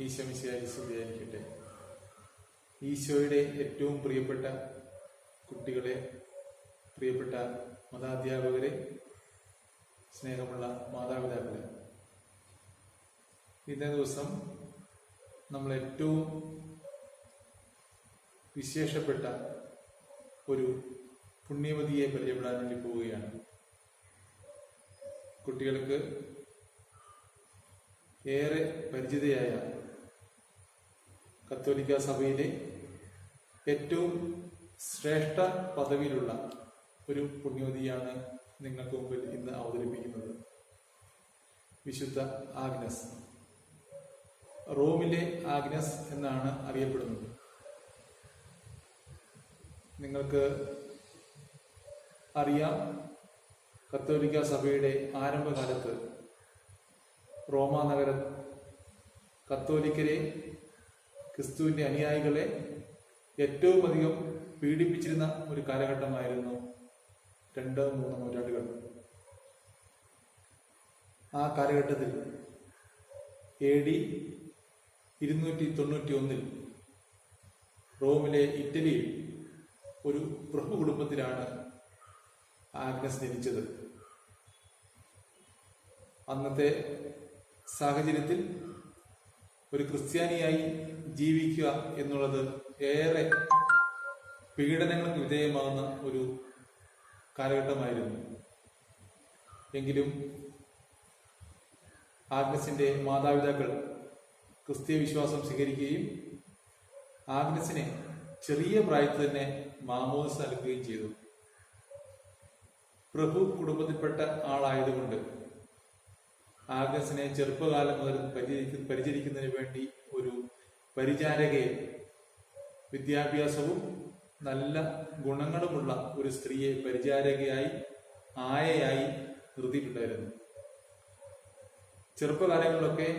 ഈശോ മിശിഹായ്ക്ക് സ്തുതിയായിരിക്കട്ടെ. ഈശോയുടെ ഏറ്റവും പ്രിയപ്പെട്ട കുട്ടികളെ, പ്രിയപ്പെട്ട മതാധ്യാപകരെ, സ്നേഹമുള്ള മാതാപിതാക്കളെ, ഇന്നേ ദിവസം നമ്മൾ ഏറ്റവും വിശേഷപ്പെട്ട ഒരു പുണ്യവതിയെ പരിചയപ്പെടാൻ വേണ്ടി പോവുകയാണ്. കുട്ടികൾക്ക് ഏറെ പരിചിതയായ കത്തോലിക്ക സഭയിലെ ഏറ്റവും ശ്രേഷ്ഠ പദവിയിലുള്ള ഒരു പുണ്യവതിയാണ് നിങ്ങൾക്ക് മുമ്പിൽ ഇന്ന് അവതരിപ്പിക്കുന്നത്. വിശുദ്ധ ആഗ്നസ്, റോമിലെ ആഗ്നസ് എന്നാണ് അറിയപ്പെടുന്നത്. നിങ്ങൾക്ക് അറിയാം, കത്തോലിക്ക സഭയുടെ ആരംഭകാലത്ത് റോമാ നഗരം കത്തോലിക്കരെ, ക്രിസ്തുവിൻ്റെ അനുയായികളെ ഏറ്റവും അധികം പീഡിപ്പിച്ചിരുന്ന ഒരു കാലഘട്ടമായിരുന്നു 2-3 നൂറ്റാണ്ടുകൾ. ആ കാലഘട്ടത്തിൽ AD 291 റോമിലെ ഇറ്റലിയിൽ ഒരു പ്രഭു കുടുംബത്തിലാണ് ആഗ്നസ് ജനിച്ചത്. അന്നത്തെ സാഹചര്യത്തിൽ ഒരു ക്രിസ്ത്യാനിയായി ജീവിക്കുക എന്നുള്ളത് ഏറെ പീഡനങ്ങൾക്ക് വിധേയമാകുന്ന ഒരു കാലഘട്ടമായിരുന്നു. എങ്കിലും ആഗ്നസിന്റെ മാതാപിതാക്കൾ ക്രിസ്തീയ വിശ്വാസം സ്വീകരിക്കുകയും ആഗ്നസിനെ ചെറിയ പ്രായത്തിൽ തന്നെ മാമോദിസ നൽകുകയും ചെയ്തു. പ്രഭു കുടുംബത്തിൽപ്പെട്ട ആളായതുകൊണ്ട് ആഗ്നസിനെ ചെറുപ്പകാലം മുതൽ പരിചരിക്കുന്നതിന് വേണ്ടി ഒരു പരിചാരകയെ, വിദ്യാഭ്യാസവും നല്ല ഗുണങ്ങളുമുള്ള ഒരു സ്ത്രീയെ പരിചാരകയായി, ആയയായി നിർത്തിയിട്ടുണ്ടായിരുന്നു. ചെറുപ്പകാലങ്ങളിലൊക്കെ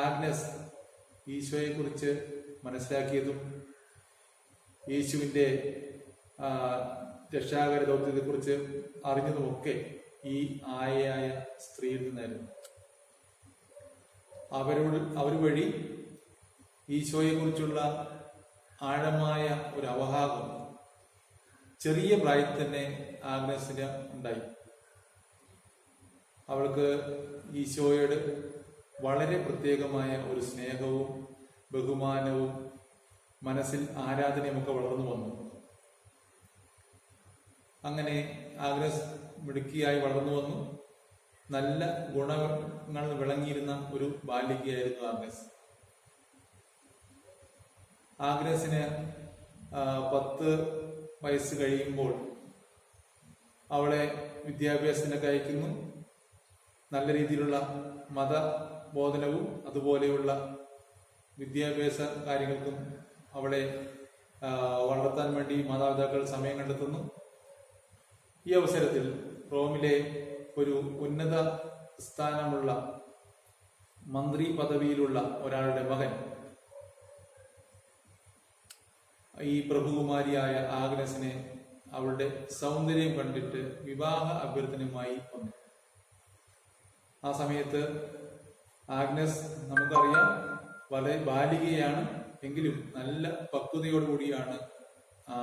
ആഗ്നസ് ഈശോയെക്കുറിച്ച് മനസ്സിലാക്കിയതും യേശുവിൻ്റെ രക്ഷാകര ദൗത്യത്തെക്കുറിച്ച് അറിഞ്ഞതുമൊക്കെ ഈ ആയയായ സ്ത്രീയിൽ നിന്നായിരുന്നു. അവർ വഴി ഈശോയെക്കുറിച്ചുള്ള ആഴമായ ഒരു അവബോധം ചെറിയ പ്രായത്തിൽ തന്നെ ആഗ്നസിന് ഉണ്ടായി. അവൾക്ക് ഈശോയോട് വളരെ പ്രത്യേകമായ ഒരു സ്നേഹവും ബഹുമാനവും മനസ്സിൽ ആരാധനയുമൊക്കെ വളർന്നു വന്നു. അങ്ങനെ ആഗ്നസ് മിടുക്കിയായി വളർന്നു വന്നു. നല്ല ഗുണങ്ങൾ വിളങ്ങിയിരുന്ന ഒരു ബാലികയായിരുന്നു ആഗ്നസ്. ആഗ്നസിന് 10 വയസ്സ് കഴിയുമ്പോൾ അവളെ വിദ്യാഭ്യാസത്തിനൊക്കെ അയക്കുന്നു. നല്ല രീതിയിലുള്ള മതബോധനവും അതുപോലെയുള്ള വിദ്യാഭ്യാസ കാര്യങ്ങൾക്കും അവളെ വളർത്താൻ വേണ്ടി മാതാപിതാക്കൾ സമയം കണ്ടെത്തുന്നു. ഈ അവസരത്തിൽ റോമിലെ ഒരു ഉന്നത സ്ഥാനമുള്ള മന്ത്രി പദവിയിലുള്ള ഒരാളുടെ മകൻ ഈ പ്രഭുകുമാരിയായ ആഗ്നസിനെ അവളുടെ സൗന്ദര്യം കണ്ടിട്ട് വിവാഹ അഭ്യർത്ഥനയുമായി വന്നു. ആ സമയത്ത് ആഗ്നസ്, നമുക്കറിയാം, വളരെ ബാലികയാണ്, എങ്കിലും നല്ല പക്വതയോടുകൂടിയാണ് ആ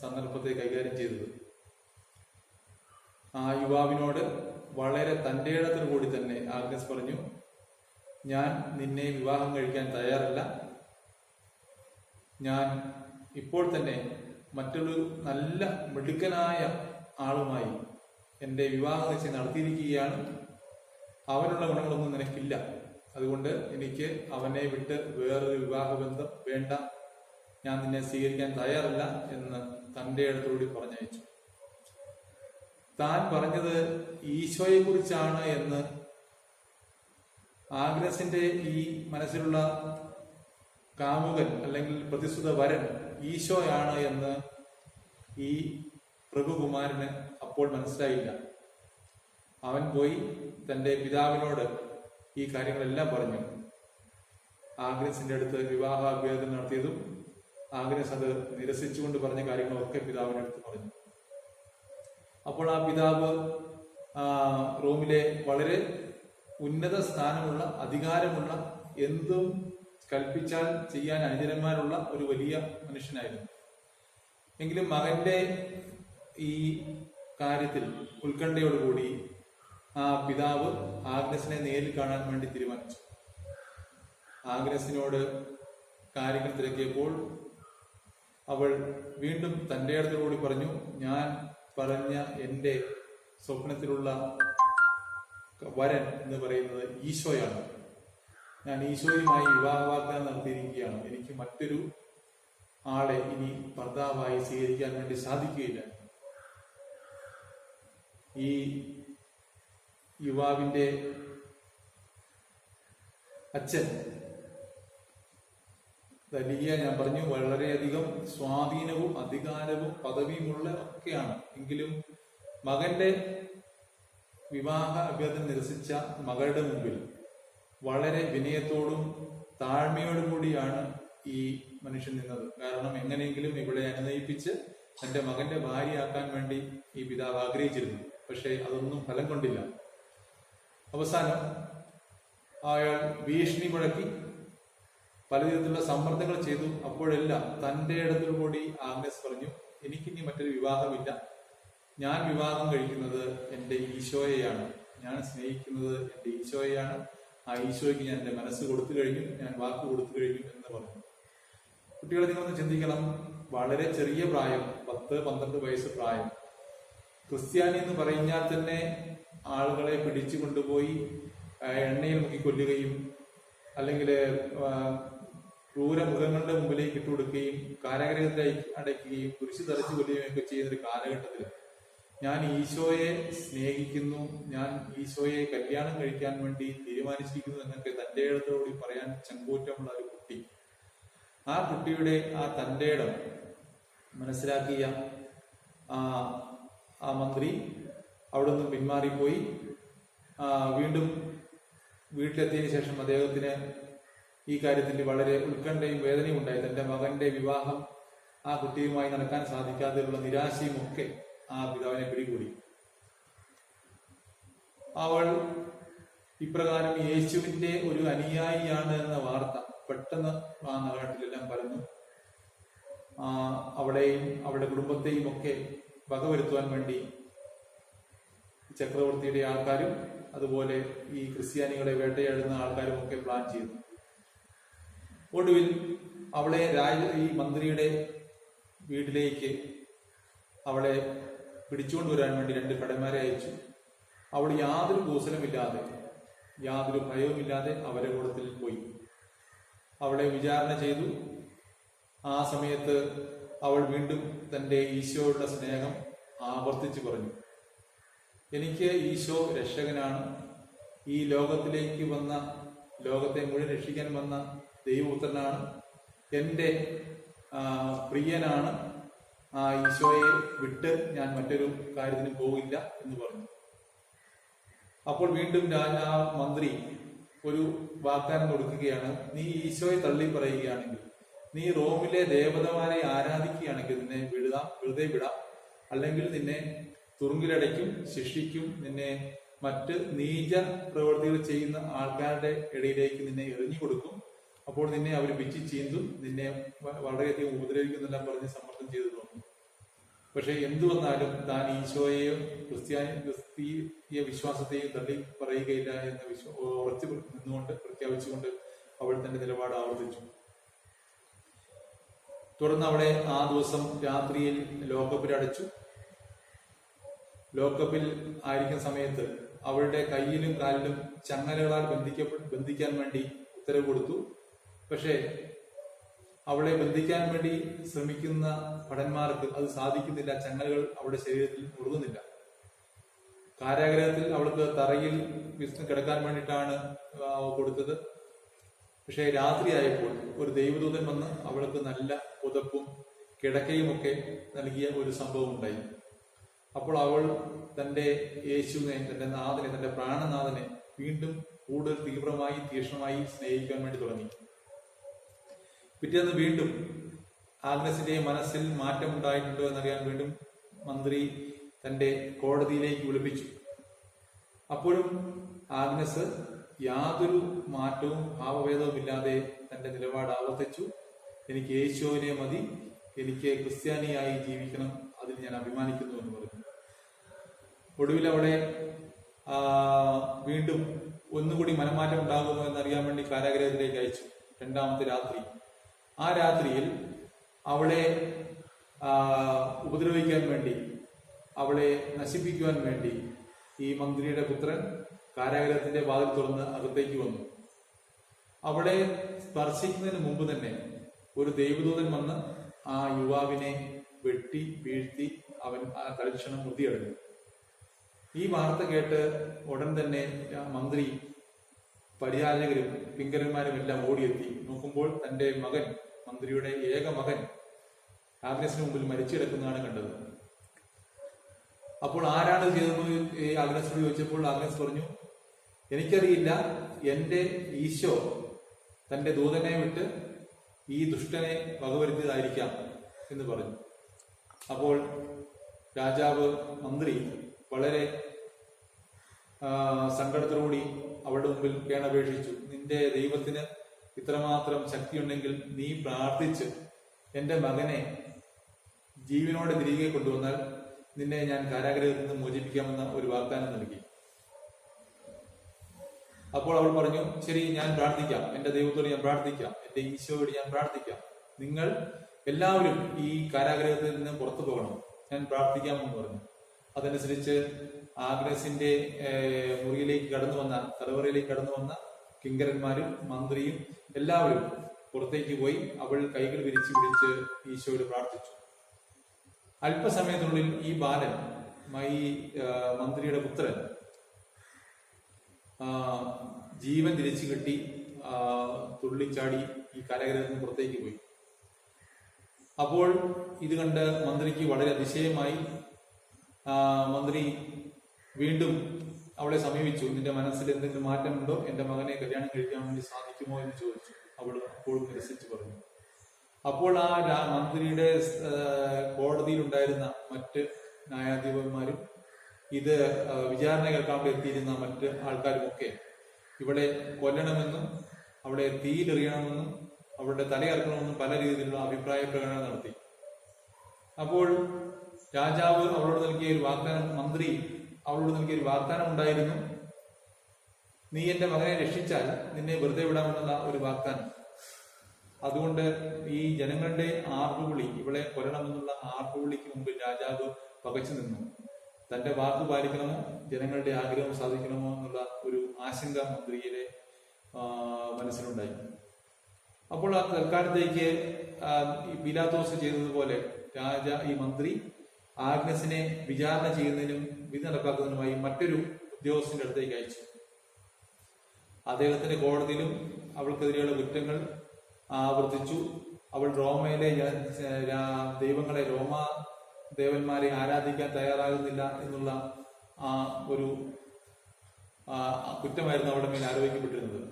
സന്ദർഭത്തെ കൈകാര്യം ചെയ്തത്. ആ യുവാവിനോട് വളരെ തൻ്റെയിടത്തോടു കൂടി തന്നെ ആഗ്നസ് പറഞ്ഞു, ഞാൻ നിന്നെ വിവാഹം കഴിക്കാൻ തയ്യാറല്ല. ഞാൻ ഇപ്പോൾ തന്നെ മറ്റൊരു നല്ല മിടുക്കനായ ആളുമായി എൻ്റെ വിവാഹ നിശ്ചയം നടത്തിയിരിക്കുകയാണ്. അവനുള്ള ഗുണങ്ങളൊന്നും നിനക്കില്ല. അതുകൊണ്ട് എനിക്ക് അവനെ വിട്ട് വേറൊരു വിവാഹബന്ധം വേണ്ട. ഞാൻ നിന്നെ സ്വീകരിക്കാൻ തയ്യാറല്ല എന്ന് തൻ്റെയിടത്തോടുകൂടി പറഞ്ഞയച്ചു. താൻ പറഞ്ഞത് ഈശോയെ കുറിച്ചാണ് എന്ന് ആഗ്നസിന്റെ ഈ മനസ്സിലുള്ള കാമുകൻ അല്ലെങ്കിൽ പ്രതിസുത വരൻ ഈശോയാണ് എന്ന് ഈ പ്രഭുകുമാരന് അപ്പോൾ മനസ്സിലായില്ല. അവൻ പോയി തൻ്റെ പിതാവിനോട് ഈ കാര്യങ്ങളെല്ലാം പറഞ്ഞു. ആഗ്നസിന്റെ അടുത്ത് വിവാഹാഭ്യർത്ഥന നടത്തിയതും ആഗ്നസ് അത് നിരസിച്ചുകൊണ്ട് പറഞ്ഞ കാര്യങ്ങളൊക്കെ പിതാവിന്റെ അടുത്ത് പറഞ്ഞു. അപ്പോൾ ആ പിതാവ് റോമിലെ വളരെ ഉന്നത സ്ഥാനമുള്ള അധികാരമുള്ള എന്തും കൽപ്പിച്ചാൽ ചെയ്യാൻ അനുചരന്മാരുള്ള ഒരു വലിയ മനുഷ്യനായിരുന്നു. എങ്കിലും മകന്റെ ഈ കാര്യത്തിൽ ഉത്കണ്ഠയോടുകൂടി ആ പിതാവ് ആഗ്നസിനെ നേരിൽ കാണാൻ വേണ്ടി തീരുമാനിച്ചു. ആഗ്നസിനോട് കാര്യങ്ങൾ തിരക്കിയപ്പോൾ അവൾ വീണ്ടും തന്റെ അടുത്തോടുകൂടി പറഞ്ഞു, ഞാൻ പറഞ്ഞ എന്റെ സ്വപ്നത്തിലുള്ള വരൻ എന്ന് പറയുന്നത് ഈശോയാണ്. ഞാൻ ഈശോയുമായി വിവാഹ വാഗ്ദാനം നടത്തിയിരിക്കുകയാണ്. എനിക്ക് മറ്റൊരു ആളെ ഇനി ഭർത്താവായി സ്വീകരിക്കാൻ വേണ്ടി സാധിക്കുകയില്ല. ഈ യുവാവിന്റെ അച്ഛൻ വലിയ, ഞാൻ പറഞ്ഞു, വളരെയധികം സ്വാധീനവും അധികാരവും പദവിയുമുള്ള ഒക്കെയാണ്. എങ്കിലും മകന്റെ വിവാഹ അഭ്യർത്ഥന നിരസിച്ച മകളുടെ മുമ്പിൽ വളരെ വിനയത്തോടും താഴ്മയോടും കൂടിയാണ് ഈ മനുഷ്യൻ നിന്നത്. കാരണം എങ്ങനെയെങ്കിലും ഇവളെ അനുനയിപ്പിച്ച് തന്റെ മകന്റെ ഭാര്യയാക്കാൻ വേണ്ടി ഈ പിതാവ് ആഗ്രഹിച്ചിരുന്നു. പക്ഷെ അതൊന്നും ഫലം കൊണ്ടില്ല. അവസാനം അയാൾ ഭീഷണി മുഴക്കി പലവിധത്തിലുള്ള സമ്മർദ്ദങ്ങൾ ചെയ്തു. അപ്പോഴെല്ലാം തന്റെ ഇടത്തിൽ കൂടി ആഗ്നസ് പറഞ്ഞു, എനിക്കിനി മറ്റൊരു വിവാഹമില്ല. ഞാൻ വിവാഹം കഴിക്കുന്നത് എൻ്റെ ഈശോയെയാണ്. ഞാൻ സ്നേഹിക്കുന്നത് എൻ്റെ ഈശോയെയാണ്. ആ ഈശോയ്ക്ക് ഞാൻ എൻ്റെ മനസ്സ് കൊടുത്തു കഴിഞ്ഞു, ഞാൻ വാക്ക് കൊടുത്തു കഴിഞ്ഞു എന്ന് പറഞ്ഞു. കുട്ടികളെ നിങ്ങളൊന്ന് ചിന്തിക്കണം. വളരെ ചെറിയ പ്രായം, 10-12 വയസ്സ് പ്രായം. ക്രിസ്ത്യാനി എന്ന് പറഞ്ഞാൽ തന്നെ ആളുകളെ പിടിച്ചു കൊണ്ടുപോയി എണ്ണയിൽ മുക്കി കൊല്ലുകയും അല്ലെങ്കിൽ ക്രൂരമൃഗങ്ങളുടെ മുമ്പിലേക്ക് ഇട്ടുകൊടുക്കുകയും കാരാഗ്രഹത്തിൽ അടയ്ക്കുകയും കുരിശ് തറച്ചു കൊല്ലുകയും ഒക്കെ ചെയ്യുന്ന ഒരു കാലഘട്ടത്തിൽ ഞാൻ ഈശോയെ സ്നേഹിക്കുന്നു, ഞാൻ ഈശോയെ കല്യാണം കഴിക്കാൻ വേണ്ടി തീരുമാനിച്ചിരിക്കുന്നു എന്നൊക്കെ തന്റെ ഇടത്തോടുകൂടി പറയാൻ ചങ്കൂറ്റമുള്ള ഒരു കുട്ടി. ആ കുട്ടിയുടെ ആ തന്റെ ഇടം മനസ്സിലാക്കിയ ആ മന്ത്രി അവിടെ നിന്നും പിന്മാറിപ്പോയി. വീണ്ടും വീട്ടിലെത്തിയതിനു ശേഷം അദ്ദേഹത്തിന് ഈ കാര്യത്തിൽ വളരെ ഉത്കണ്ഠയും വേദനയും ഉണ്ടായി. തന്റെ മകന്റെ വിവാഹം ആ കുട്ടിയുമായി നടക്കാൻ സാധിക്കാതെയുള്ള നിരാശയും ഒക്കെ ആ പിതാവിനെ പിടികൂടി. അവൾ ഇപ്രകാരം യേശുവിന്റെ ഒരു അനുയായിയാണ് എന്ന വാർത്ത പെട്ടെന്ന് ആ നാട്ടിലെല്ലാം പരന്നു. അവളെയും അവളുടെ കുടുംബത്തെയും ഒക്കെ വകവരുത്തുവാൻ വേണ്ടി ചക്രവർത്തിയുടെ ആൾക്കാരും അതുപോലെ ഈ ക്രിസ്ത്യാനികളെ വേട്ടയാടുന്ന ആൾക്കാരും ഒക്കെ പ്ലാൻ ചെയ്തു. ഒടുവിൽ അവളെ ഈ മന്ത്രിയുടെ വീട്ടിലേക്ക് അവളെ പിടിച്ചുകൊണ്ടുവരാൻ വേണ്ടി 2 ഭടന്മാരെ അയച്ചു. അവൾ യാതൊരു കൂസലുമില്ലാതെ യാതൊരു ഭയവുമില്ലാതെ അവരെ കൂടത്തിൽ പോയി. അവളെ വിചാരണ ചെയ്തു. ആ സമയത്ത് അവൾ വീണ്ടും തന്റെ ഈശോയുടെ സ്നേഹം ആവർത്തിച്ചു പറഞ്ഞു. എനിക്ക് ഈശോ രക്ഷകനാണ്. ഈ ലോകത്തിലേക്ക് വന്ന, ലോകത്തെ മുഴുവൻ രക്ഷിക്കാൻ വന്ന ദൈവപുത്രനാണ്. എൻ്റെ പ്രിയനാണ്. ആ ഈശോയെ വിട്ട് ഞാൻ മറ്റൊരു കാര്യത്തിന് പോകില്ല എന്ന് പറഞ്ഞു. അപ്പോൾ വീണ്ടും മന്ത്രി ഒരു വാഗ്ദാനം കൊടുക്കുകയാണ്. നീ ഈശോയെ തള്ളി പറയുകയാണെങ്കിൽ, നീ റോമിലെ ദേവതമാരെ ആരാധിക്കുകയാണെങ്കിൽ നിന്നെ വെറുതെ വിടാം. അല്ലെങ്കിൽ നിന്നെ തുറുങ്കിലടയ്ക്കും, ശിക്ഷിക്കും. നിന്നെ മറ്റ് നീച പ്രവൃത്തികൾ ചെയ്യുന്ന ആൾക്കാരുടെ ഇടയിലേക്ക് നിന്നെ എറിഞ്ഞു കൊടുക്കും. അപ്പോൾ നിന്നെ അവർ പിച്ചി ചീന്തും, നിന്നെ വളരെയധികം ഉപദ്രവിക്കുന്നെല്ലാം പറഞ്ഞ് സമ്മർദ്ദം ചെയ്തു തോന്നും. പക്ഷെ എന്തു വന്നാലും താൻ ഈശോയെയോ ക്രിസ്തീയ വിശ്വാസത്തെയും തള്ളി പറയുകയില്ല എന്ന് ഉറച്ചു നിന്നുകൊണ്ട് പ്രഖ്യാപിച്ചുകൊണ്ട് അവൾ തന്റെ നിലപാട് ആവർത്തിച്ചു. തുടർന്ന് അവളെ ആ ദിവസം രാത്രിയിൽ ലോക്കപ്പിൽ അടച്ചു. ലോക്കപ്പിൽ ആയിരിക്കുന്ന സമയത്ത് അവളുടെ കയ്യിലും കാലിലും ചങ്ങലകളാൽ ബന്ധിക്കാൻ വേണ്ടി ഉത്തരവ് കൊടുത്തു. പക്ഷേ അവളെ ബന്ധിക്കാൻ വേണ്ടി ശ്രമിക്കുന്ന ഭടന്മാർക്ക് അത് സാധിക്കുന്നില്ല. ചങ്ങലകൾ അവളുടെ ശരീരത്തിൽ മുറുകുന്നില്ല. കാരാഗ്രഹത്തിൽ അവൾക്ക് തറയിൽ കിടക്കാൻ വേണ്ടിയിട്ടാണ് കൊടുത്തത്. പക്ഷേ രാത്രിയായപ്പോൾ ഒരു ദൈവദൂതൻ വന്ന് അവൾക്ക് നല്ല പുതപ്പും കിടക്കയും ഒക്കെ നൽകിയ ഒരു സംഭവം ഉണ്ടായി. അപ്പോൾ അവൾ തന്റെ യേശുവിനെ, തന്റെ നാഥനെ, തന്റെ പ്രാണനാഥനെ വീണ്ടും കൂടുതൽ തീവ്രമായി തീക്ഷ്ണമായി സ്നേഹിക്കാൻ വേണ്ടി തുടങ്ങി. പിറ്റേന്ന് വീണ്ടും ആഗ്നസിന്റെ മനസ്സിൽ മാറ്റമുണ്ടായിട്ടുണ്ടോ എന്നറിയാൻ വീണ്ടും മന്ത്രി തന്റെ കോടതിയിലേക്ക് വിളിപ്പിച്ചു. അപ്പോഴും ആഗ്നസ് യാതൊരു മാറ്റവും ഭാവഭേദവും ഇല്ലാതെ തന്റെ നിലപാട് ആവർത്തിച്ചു. എനിക്ക് യേശുവിനെ മതി, എനിക്ക് ക്രിസ്ത്യാനിയായി ജീവിക്കണം, അതിൽ ഞാൻ അഭിമാനിക്കുന്നു എന്ന് പറഞ്ഞു. ഒടുവിൽ അവളെ വീണ്ടും ഒന്നുകൂടി മനംമാറ്റം ഉണ്ടാകുമോ എന്നറിയാൻ വേണ്ടി കാരാഗ്രഹത്തിലേക്ക് അയച്ചു. രണ്ടാമത്തെ രാത്രി, ആ രാത്രിയിൽ അവളെ ഉപദ്രവിക്കാൻ വേണ്ടി, അവളെ നശിപ്പിക്കുവാൻ വേണ്ടി ഈ മന്ത്രിയുടെ പുത്രൻ കാരാഗ്രഹത്തിന്റെ വാതിൽ തുറന്ന് അകത്തേക്ക് വന്നു. അവളെ സ്പർശിക്കുന്നതിന് മുമ്പ് തന്നെ ഒരു ദൈവദൂതൻ വന്ന് ആ യുവാവിനെ വെട്ടി വീഴ്ത്തി അവൻ ആ തൽക്ഷണം മൃതിയടഞ്ഞു. ഈ വാർത്ത കേട്ട് ഉടൻ തന്നെ മന്ത്രി, പരിചാരകരും പിങ്കരന്മാരും എല്ലാം ഓടിയെത്തി. നോക്കുമ്പോൾ തന്റെ മകൻ, മന്ത്രിയുടെ ഏക മകൻ, ആഗ്നസിന് മുമ്പിൽ മരിച്ചു കിടക്കുന്നതാണ് കണ്ടത്. അപ്പോൾ ആരാണ് ചെയ്തതെന്ന് ആഗ്നസിനോട് ചോദിച്ചപ്പോൾ ആഗ്നസ് പറഞ്ഞു, എനിക്കറിയില്ല, എന്റെ ഈശോ തന്റെ ദൂതനെ വിട്ട് ഈ ദുഷ്ടനെ വകവരുത്തിയതായിരിക്കാം എന്ന് പറഞ്ഞു. അപ്പോൾ രാജാവ്, മന്ത്രി വളരെ സങ്കടത്തോടുകൂടി അവളുടെ മുമ്പിൽ കേണപേക്ഷിച്ചു, നിന്റെ ദൈവത്തിന് ഇത്രമാത്രം ശക്തിയുണ്ടെങ്കിൽ നീ പ്രാർത്ഥിച്ച് എന്റെ മകനെ ജീവനോടെ തിരികെ കൊണ്ടുവന്നാൽ നിന്നെ ഞാൻ കാരാഗ്രഹത്തിൽ നിന്ന് മോചിപ്പിക്കാമെന്ന ഒരു വാഗ്ദാനം നൽകി. അപ്പോൾ അവൾ പറഞ്ഞു, ശരി, ഞാൻ പ്രാർത്ഥിക്കാം, എന്റെ ദൈവത്തോട് ഞാൻ പ്രാർത്ഥിക്കാം, എന്റെ ഈശോയോട് ഞാൻ പ്രാർത്ഥിക്കാം, നിങ്ങൾ എല്ലാവരും ഈ കാരാഗ്രഹത്തിൽ നിന്ന് പുറത്തു പോകണം, ഞാൻ പ്രാർത്ഥിക്കാമെന്ന് പറഞ്ഞു. അതനുസരിച്ച് ആഗ്നസിന്റെ മുറിയിലേക്ക് കടന്നു വന്ന, തലവറയിലേക്ക് കടന്നു വന്ന കിങ്കരന്മാരും മന്ത്രിയും എല്ലാവരും പുറത്തേക്ക് പോയി അവൾ കൈകൾ വിരിച്ചു പിടിച്ച് ഈശോയോട് പ്രാർത്ഥിച്ചു. അല്പസമയത്തിനുള്ളിൽ ഈ ബാലൻ, ഈ മന്ത്രിയുടെ പുത്രൻ, ജീവൻ തിരിച്ചു കിട്ടി തുള്ളിച്ചാടി ഈ കാരാഗ്രഹത്തിന് പുറത്തേക്ക് പോയി. അപ്പോൾ ഇത് കണ്ട് മന്ത്രിക്ക് വളരെ അതിശയമായി. മന്ത്രി വീണ്ടും അവളെ സമീപിച്ചു. നിന്റെ മനസ്സിൽ എന്തെങ്കിലും മാറ്റമുണ്ടോ? എന്റെ മകനെ കല്യാണം കഴിക്കാൻ വേണ്ടി സാധിക്കുമോ എന്ന് ചോദിച്ചു. അവൾ അപ്പോഴും നിരസിച്ചു പറഞ്ഞു. അപ്പോൾ ആ മന്ത്രിയുടെ കോടതിയിലുണ്ടായിരുന്ന മറ്റ് ന്യായാധിപന്മാരും ഇത് വിചാരണ കേൾക്കാൻ വേണ്ടി എത്തിയിരുന്ന മറ്റ് ആൾക്കാരുമൊക്കെ ഇവളെ കൊല്ലണമെന്നും അവളെ തീയിലെറിയണമെന്നും അവളുടെ തലയറക്കണമെന്നും പല രീതിയിലുള്ള അഭിപ്രായ പ്രകടനം നടത്തി. അപ്പോൾ രാജാവ് അവളോട് നൽകിയ ഒരു വാഗ്ദാനം, മന്ത്രി അവളോട് നൽകിയ ഒരു വാഗ്ദാനം ഉണ്ടായിരുന്നു, നീ എന്റെ മകനെ രക്ഷിച്ചാൽ നിന്നെ വെറുതെ വിടാമെന്നുള്ള ഒരു വാഗ്ദാനം. അതുകൊണ്ട് ഈ ജനങ്ങളുടെ ആർപ്പുവിളി, ഇവളെ കൊല്ലണമെന്നുള്ള ആർപ്പുവിളിക്ക് മുമ്പിൽ രാജാവ് പകച്ചു നിന്നു. തന്റെ വാക്ക് പാലിക്കണമോ, ജനങ്ങളുടെ ആഗ്രഹം സാധിക്കണമോ എന്നുള്ള ഒരു ആശങ്ക മന്ത്രിയുടെ മനസ്സിലുണ്ടായി. അപ്പോൾ ആ തൽക്കാലത്തേക്ക് പീലാത്തോസ് ചെയ്തതുപോലെ ഈ മന്ത്രി ആഗ്നസിനെ വിചാരണ ചെയ്യുന്നതിനും വിധി നടപ്പാക്കുന്നതിനുമായി മറ്റൊരു ഉദ്യോഗസ്ഥന്റെ അടുത്തേക്ക് അയച്ചു. അദ്ദേഹത്തിന്റെ കോടതിയിലും അവൾക്കെതിരെയുള്ള കുറ്റങ്ങൾ ആവർത്തിച്ചു. അവൾ റോമയിലെ ദൈവങ്ങളെ, റോമ ദേവന്മാരെ ആരാധിക്കാൻ തയ്യാറാകുന്നില്ല എന്നുള്ള ആ ഒരു കുറ്റമായിരുന്നു അവളുടെ മേൽ ആരോപിക്കപ്പെട്ടിരുന്നത്.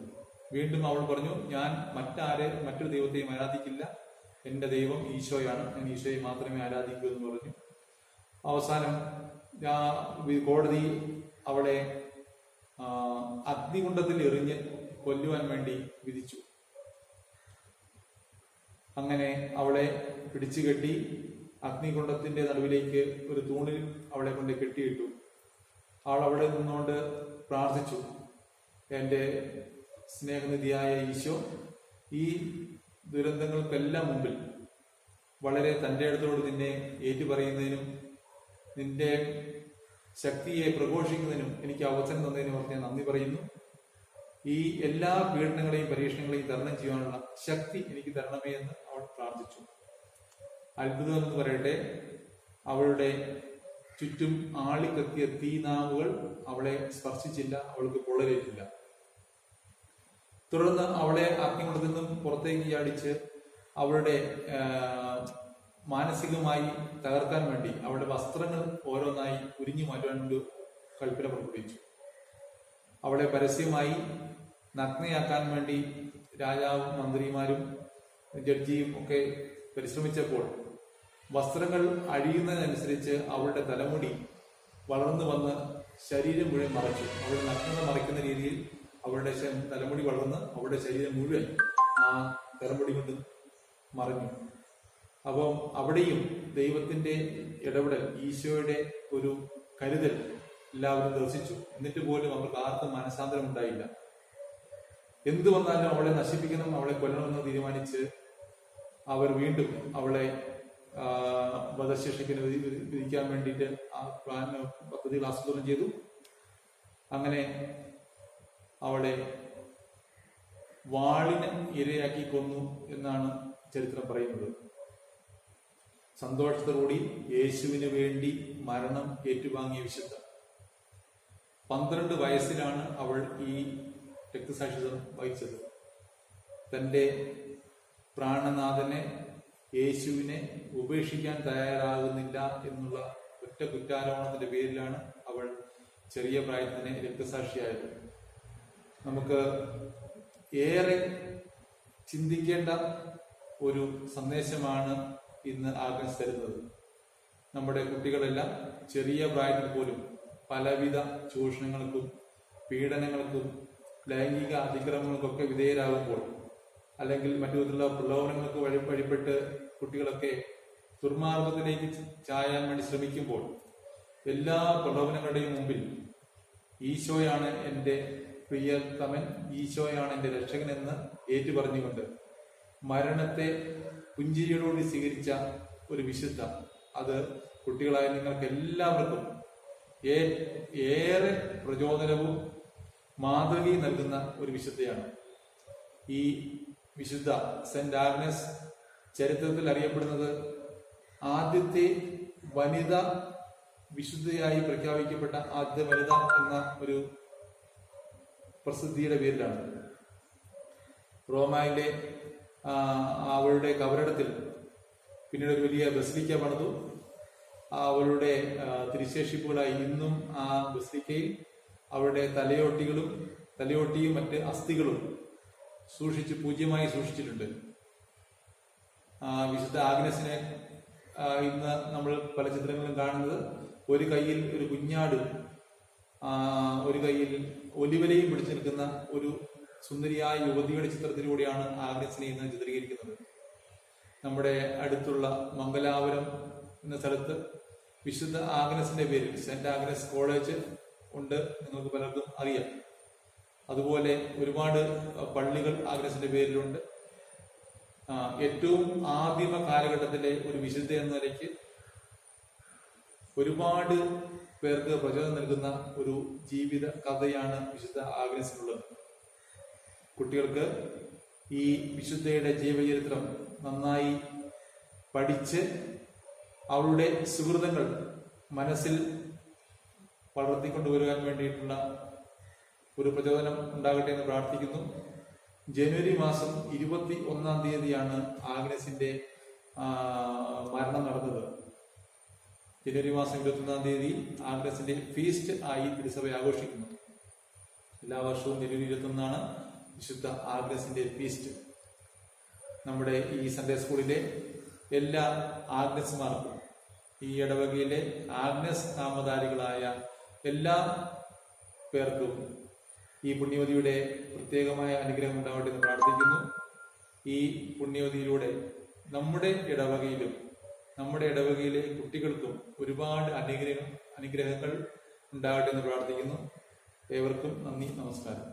വീണ്ടും അവൾ പറഞ്ഞു, ഞാൻ മറ്റൊരു ദൈവത്തെയും ആരാധിക്കില്ല, എന്റെ ദൈവം ഈശോയാണ്, ഞാൻ ഈശോയെ മാത്രമേ ആരാധിക്കൂ എന്ന് പറഞ്ഞു. അവസാനം കോടതി അവളെ അഗ്നികുണ്ഡത്തിൽ എറിഞ്ഞ് കൊല്ലുവാൻ വേണ്ടി വിധിച്ചു. അങ്ങനെ അവളെ പിടിച്ചുകെട്ടി അഗ്നികുണ്ഡത്തിന്റെ നടുവിലേക്ക് ഒരു തൂണിൽ അവളെ കൊണ്ട് കെട്ടിയിട്ടു. അവൾ അവിടെ നിന്നുകൊണ്ട് പ്രാർത്ഥിച്ചു, എന്റെ സ്നേഹനിധിയായ ഈശോ, ഈ ദുരന്തങ്ങൾക്കെല്ലാം മുമ്പിൽ വളരെ തന്റെ അടുത്തോട് നിന്നെ ഏറ്റുപറയുന്നതിനും നിന്റെ ശക്തിയെ പ്രഘോഷിക്കുന്നതിനും എനിക്ക് അവസരം തന്നതിനും ഞാൻ നന്ദി പറയുന്നു. ഈ എല്ലാ പീഡനങ്ങളെയും പരീക്ഷണങ്ങളെയും തരണം ചെയ്യാനുള്ള ശക്തി എനിക്ക് തരണമേ എന്ന് അവൾ പ്രാർത്ഥിച്ചു. അത്ഭുതം എന്ന് പറയട്ടെ, അവളുടെ ചുറ്റും ആളിക്കത്തിയ തീനാവുകൾ അവളെ സ്പർശിച്ചില്ല, അവൾക്ക് പൊള്ളലേറ്റില്ല. തുടർന്ന് അവളെ അഗ്നികുണ്ഡത്തിൽ നിന്നും പുറത്തേക്ക് ചാടിച്ച് അവളുടെ മാനസികമായി തകർക്കാൻ വേണ്ടി അവളുടെ വസ്ത്രങ്ങൾ ഓരോന്നായി ഉരിഞ്ഞു മാറ്റുവാൻ ഒരു കൽപ്പന പുറപ്പെടുവിച്ചു. അവളെ പരസ്യമായി നഗ്നയാക്കാൻ വേണ്ടി രാജാവും മന്ത്രിമാരും ജഡ്ജിയും ഒക്കെ പരിശ്രമിച്ചപ്പോൾ വസ്ത്രങ്ങൾ അഴിയുന്നതിനനുസരിച്ച് അവളുടെ തലമുടി വളർന്നു വന്ന് ശരീരം മുഴുവൻ മറച്ചു. അവളുടെ നഗ്നത മറയ്ക്കുന്ന രീതിയിൽ അവളുടെ തലമുടി വളർന്ന് അവളുടെ ശരീരം മുഴുവൻ ആ തലമുടി കൊണ്ട് മറിഞ്ഞു. അപ്പം അവിടെയും ദൈവത്തിന്റെ ഇടപെടൽ, ഈശോയുടെ ഒരു കരുതൽ എല്ലാവരും ദർശിച്ചു. എന്നിട്ട് പോലും അവർക്ക് ആർക്കും മനസാന്തരം ഉണ്ടായില്ല. എന്തു വന്നാലും അവളെ നശിപ്പിക്കണം, അവളെ കൊല്ലണമെന്ന് തീരുമാനിച്ച് അവർ വീണ്ടും അവളെ വധശിക്ഷയ്ക്ക് വിധിക്കാൻ വേണ്ടിയിട്ട് ആ പദ്ധതികൾ ആസൂത്രണം ചെയ്തു. അങ്ങനെ അവളെ വാളിന് ഇരയാക്കി കൊന്നു എന്നാണ് ചരിത്രം പറയുന്നത്. സന്തോഷത്തോടുകൂടി യേശുവിന് വേണ്ടി മരണം ഏറ്റുവാങ്ങിയ വിശുദ്ധ. 12 വയസ്സിലാണ് അവൾ ഈ രക്തസാക്ഷിത്വം വഹിച്ചത്. തൻ്റെ പ്രാണനാഥനെ, യേശുവിനെ ഉപേക്ഷിക്കാൻ തയ്യാറാകുന്നില്ല എന്നുള്ള ഒറ്റ കുറ്റാരോപണത്തിന്റെ പേരിലാണ് അവൾ ചെറിയ പ്രായത്തിൽ തന്നെ രക്തസാക്ഷിയായത്. നമുക്ക് ഏറെ ചിന്തിക്കേണ്ട ഒരു സന്ദേശമാണ് ഇന്ന് ആഗ്നസ് തരുന്നത്. നമ്മുടെ കുട്ടികളെല്ലാം ചെറിയ പ്രായത്തിൽ പോലും പലവിധ ചൂഷണങ്ങൾക്കും പീഡനങ്ങൾക്കും ലൈംഗിക അതിക്രമങ്ങൾക്കൊക്കെ വിധേയരാകുമ്പോൾ, അല്ലെങ്കിൽ മറ്റു വിധത്തിലുള്ള പ്രലോഭനങ്ങൾക്ക് വഴിപ്പെട്ട് കുട്ടികളൊക്കെ ദുർമാർഗത്തിലേക്ക് ചായാൻ വേണ്ടി ശ്രമിക്കുമ്പോൾ, എല്ലാ പ്രലോഭനങ്ങളുടെയും മുമ്പിൽ ഈശോയാണ് എൻ്റെ പ്രിയതമൻ, ഈശോയാണ് എൻ്റെ രക്ഷകൻ എന്ന് ഏറ്റുപറഞ്ഞുകൊണ്ട് മരണത്തെ പുഞ്ചിരിയോടുകൂടി സ്വീകരിച്ച ഒരു വിശുദ്ധ, അത് കുട്ടികളായ നിങ്ങൾക്ക് എല്ലാവർക്കും ഏറെ പ്രചോദനവും മാതൃകയും നൽകുന്ന ഒരു വിശുദ്ധയാണ്. ഈ വിശുദ്ധ സെന്റ് ആഗ്നസ് ചരിത്രത്തിൽ അറിയപ്പെടുന്നത് ആദ്യത്തെ വനിത വിശുദ്ധയായി പ്രഖ്യാപിക്കപ്പെട്ട ആദ്യ വനിത എന്ന ഒരു പ്രസിദ്ധിയുടെ പേരിലാണ്. റോമയിലെ അവളുടെ കബറിടത്തിൽ പിന്നീട് ഒരു വലിയ ബസിലിക്ക പണിതു. അവളുടെ തിരുശേഷിപ്പുകളായി ഇന്നും ആ ബസിലിക്കയിൽ അവളുടെ തലയോട്ടിയും മറ്റ് അസ്ഥികളും പൂജ്യമായി സൂക്ഷിച്ചിട്ടുണ്ട്. വിശുദ്ധ ആഗ്നസിനെ ഇന്ന് നമ്മൾ പല ചിത്രങ്ങളും കാണുന്നത് ഒരു കയ്യിൽ ഒരു കുഞ്ഞാടും ഒരു കയ്യിൽ ഒലിവലയും പിടിച്ചു നിൽക്കുന്ന ഒരു സുന്ദരിയായ യുവതിയുടെ ചിത്രത്തിലൂടെയാണ് ആഗ്നസിനെ ഇന്ന് ചിത്രീകരിക്കുന്നത്. നമ്മുടെ അടുത്തുള്ള മംഗലാപുരം എന്ന സ്ഥലത്ത് വിശുദ്ധ ആഗ്നസിന്റെ പേരിൽ സെന്റ് ആഗ്നസ് കോളേജ് ഉണ്ട്, നിങ്ങൾക്ക് പലർക്കും അറിയാം. അതുപോലെ ഒരുപാട് പള്ളികൾ ആഗ്നസിന്റെ പേരിലുണ്ട്. ഏറ്റവും ആദിമ കാലഘട്ടത്തിലെ ഒരു വിശുദ്ധ എന്ന നിലയ്ക്ക് ഒരുപാട് പേർക്ക് പ്രചോദനം നൽകുന്ന ഒരു ജീവിത കഥയാണ് വിശുദ്ധ ആഗ്നസിനുള്ളത്. കുട്ടികൾക്ക് ഈ വിശുദ്ധയുടെ ജീവചരിത്രം നന്നായി പഠിച്ച് അവളുടെ സുഹൃതങ്ങൾ മനസ്സിൽ വളർത്തിക്കൊണ്ടുവരുവാൻ വേണ്ടിയിട്ടുള്ള ഒരു പ്രചോദനം ഉണ്ടാകട്ടെ എന്ന് പ്രാർത്ഥിക്കുന്നു. ജനുവരി മാസം 21-ാം തീയതിയാണ് ആഗ്നസിന്റെ മരണം നടന്നത്. ജനുവരി മാസം 21-ാം തീയതി ആഗ്നസിന്റെ ഫീസ്റ്റ് ആയി തിരുസഭ ആഘോഷിക്കുന്നു. എല്ലാ വർഷവും ജനുവരി 21-നാണ് വിശുദ്ധ ആഗ്നസിന്റെ ഫീസ്റ്റ്. നമ്മുടെ ഈ സൺഡേ സ്കൂളിലെ എല്ലാ ആഗ്നസ്മാർക്കും, ഈ ഇടവകയിലെ ആഗ്നസ് നാമധാരികളായ എല്ലാ പേർക്കും ഈ പുണ്യവതിയുടെ പ്രത്യേകമായ അനുഗ്രഹം ഉണ്ടാവട്ടെ എന്ന് പ്രാർത്ഥിക്കുന്നു. ഈ പുണ്യവതിയിലൂടെ നമ്മുടെ ഇടവകയിലെ കുട്ടികൾക്കും ഒരുപാട് അനുഗ്രഹങ്ങൾ ഉണ്ടാകട്ടെ എന്ന് പ്രാർത്ഥിക്കുന്നു. ഏവർക്കും നന്ദി, നമസ്കാരം.